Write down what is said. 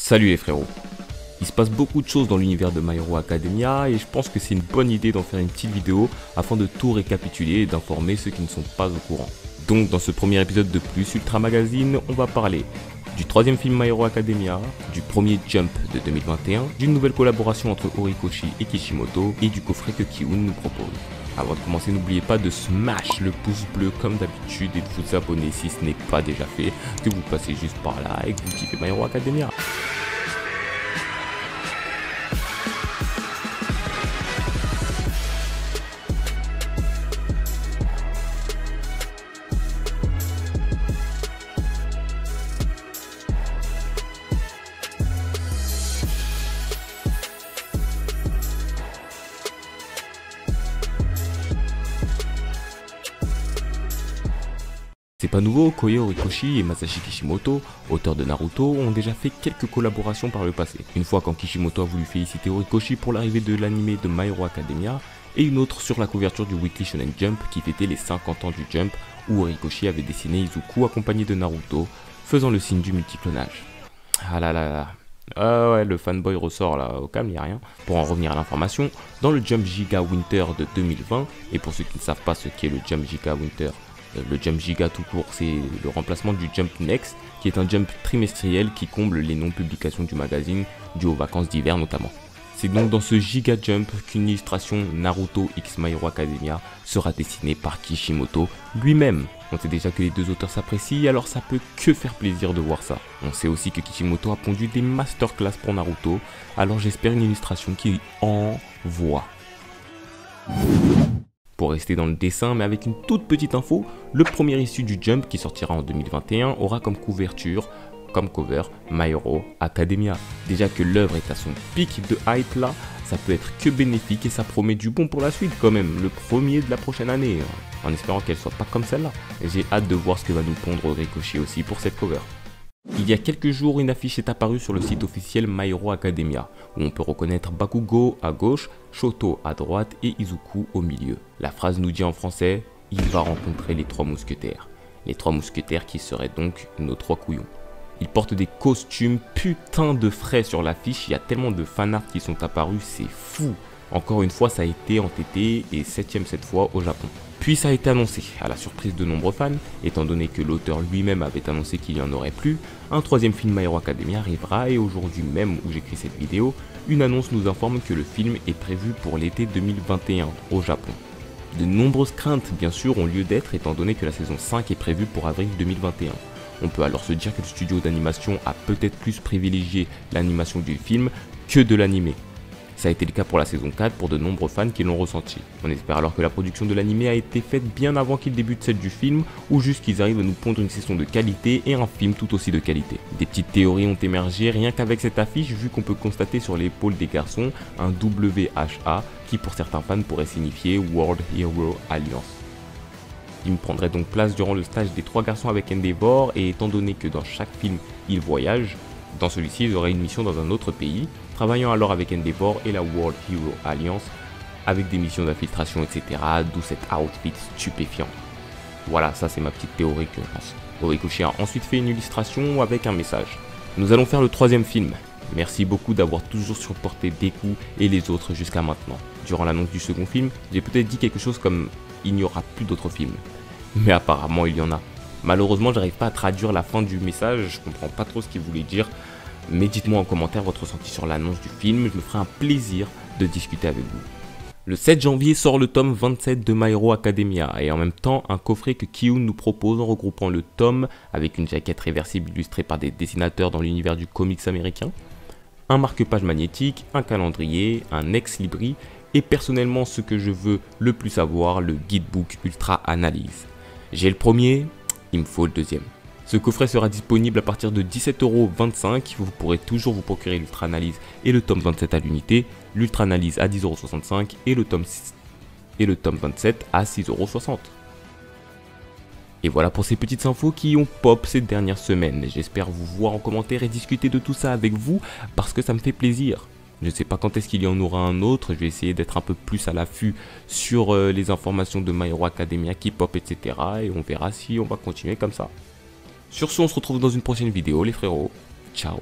Salut les frérots. Il se passe beaucoup de choses dans l'univers de My Hero Academia et je pense que c'est une bonne idée d'en faire une petite vidéo afin de tout récapituler et d'informer ceux qui ne sont pas au courant. Donc dans ce premier épisode de Plus Ultra Magazine, on va parler du troisième film My Hero Academia, du premier Jump de 2021, d'une nouvelle collaboration entre Horikoshi et Kishimoto et du coffret que Ki-hoon nous propose. Avant de commencer, n'oubliez pas de smash le pouce bleu comme d'habitude et de vous abonner si ce n'est pas déjà fait, que vous passez juste par là et que vous kiffez My Hero Academia. C'est pas nouveau, Koei Horikoshi et Masashi Kishimoto, auteurs de Naruto, ont déjà fait quelques collaborations par le passé. Une fois quand Kishimoto a voulu féliciter Horikoshi pour l'arrivée de l'anime de My Hero Academia, et une autre sur la couverture du Weekly Shonen Jump qui fêtait les 50 ans du Jump, où Horikoshi avait dessiné Izuku accompagné de Naruto, faisant le signe du multiclonage. Ah là là là. Ah ouais, le fanboy ressort là, au calme, y'a rien. Pour en revenir à l'information, dans le Jump Giga Winter de 2020, et pour ceux qui ne savent pas ce qu'est le Jump Giga Winter, le Jump Giga tout court, c'est le remplacement du Jump Next, qui est un jump trimestriel qui comble les non-publications du magazine, dû aux vacances d'hiver notamment. C'est donc dans ce Giga Jump qu'une illustration Naruto x My Hero Academia sera dessinée par Kishimoto lui-même. On sait déjà que les deux auteurs s'apprécient, alors ça peut que faire plaisir de voir ça. On sait aussi que Kishimoto a pondu des masterclass pour Naruto, alors j'espère une illustration qui envoie. Pour rester dans le dessin, mais avec une toute petite info, le premier issue du Jump qui sortira en 2021 aura comme couverture, comme cover, My Hero Academia. Déjà que l'œuvre est à son pic de hype là, ça peut être que bénéfique et ça promet du bon pour la suite quand même, le premier de la prochaine année, en espérant qu'elle soit pas comme celle-là. J'ai hâte de voir ce que va nous pondre Horikoshi aussi pour cette cover. Il y a quelques jours, une affiche est apparue sur le site officiel My Hero Academia, où on peut reconnaître Bakugo à gauche, Shoto à droite et Izuku au milieu. La phrase nous dit en français « Il va rencontrer les trois mousquetaires ». Les trois mousquetaires qui seraient donc nos trois couillons. Ils portent des costumes putain de frais sur l'affiche, il y a tellement de fanarts qui sont apparus, c'est fou. Encore une fois, ça a été entêté et 7ème cette fois au Japon. Puis ça a été annoncé, à la surprise de nombreux fans, étant donné que l'auteur lui-même avait annoncé qu'il n'y en aurait plus, un troisième film My Hero Academia arrivera et aujourd'hui même où j'écris cette vidéo, une annonce nous informe que le film est prévu pour l'été 2021 au Japon. De nombreuses craintes bien sûr ont lieu d'être étant donné que la saison 5 est prévue pour avril 2021. On peut alors se dire que le studio d'animation a peut-être plus privilégié l'animation du film que de l'animé. Ça a été le cas pour la saison 4 pour de nombreux fans qui l'ont ressenti. On espère alors que la production de l'animé a été faite bien avant qu'il débute celle du film, ou juste qu'ils arrivent à nous pondre une saison de qualité et un film tout aussi de qualité. Des petites théories ont émergé rien qu'avec cette affiche, vu qu'on peut constater sur l'épaule des garçons un WHA qui pour certains fans pourrait signifier World Hero Alliance. Il me prendrait donc place durant le stage des trois garçons avec Endeavor, et étant donné que dans chaque film ils voyagent, dans celui-ci ils auraient une mission dans un autre pays, travaillant alors avec Endeavor et la World Hero Alliance, avec des missions d'infiltration etc, d'où cet outfit stupéfiant. Voilà, ça c'est ma petite théorie que je pense. Horikoshi a ensuite fait une illustration avec un message. Nous allons faire le troisième film. Merci beaucoup d'avoir toujours supporté Deku et les autres jusqu'à maintenant. Durant l'annonce du second film, j'ai peut-être dit quelque chose comme « il n'y aura plus d'autres films ». Mais apparemment il y en a. Malheureusement j'arrive pas à traduire la fin du message, je comprends pas trop ce qu'il voulait dire. Mais dites-moi en commentaire votre ressenti sur l'annonce du film, je me ferai un plaisir de discuter avec vous. Le 7 janvier sort le tome 27 de My Hero Academia et en même temps un coffret que Ki-hoon nous propose en regroupant le tome avec une jaquette réversible illustrée par des dessinateurs dans l'univers du comics américain, un marque-page magnétique, un calendrier, un ex-libris et personnellement ce que je veux le plus avoir, le guidebook Ultra Analyse. J'ai le premier, il me faut le deuxième. Ce coffret sera disponible à partir de 17,25 €, vous pourrez toujours vous procurer l'Ultra Analyse et le tome 27 à l'unité, l'Ultra Analyse à 10,65 € et le tome 27 à 6,60 €. Et voilà pour ces petites infos qui ont pop ces dernières semaines. J'espère vous voir en commentaire et discuter de tout ça avec vous parce que ça me fait plaisir. Je ne sais pas quand est-ce qu'il y en aura un autre, je vais essayer d'être un peu plus à l'affût sur les informations de My Hero Academia qui pop etc. Et on verra si on va continuer comme ça. Sur ce, on se retrouve dans une prochaine vidéo les frérots. Ciao.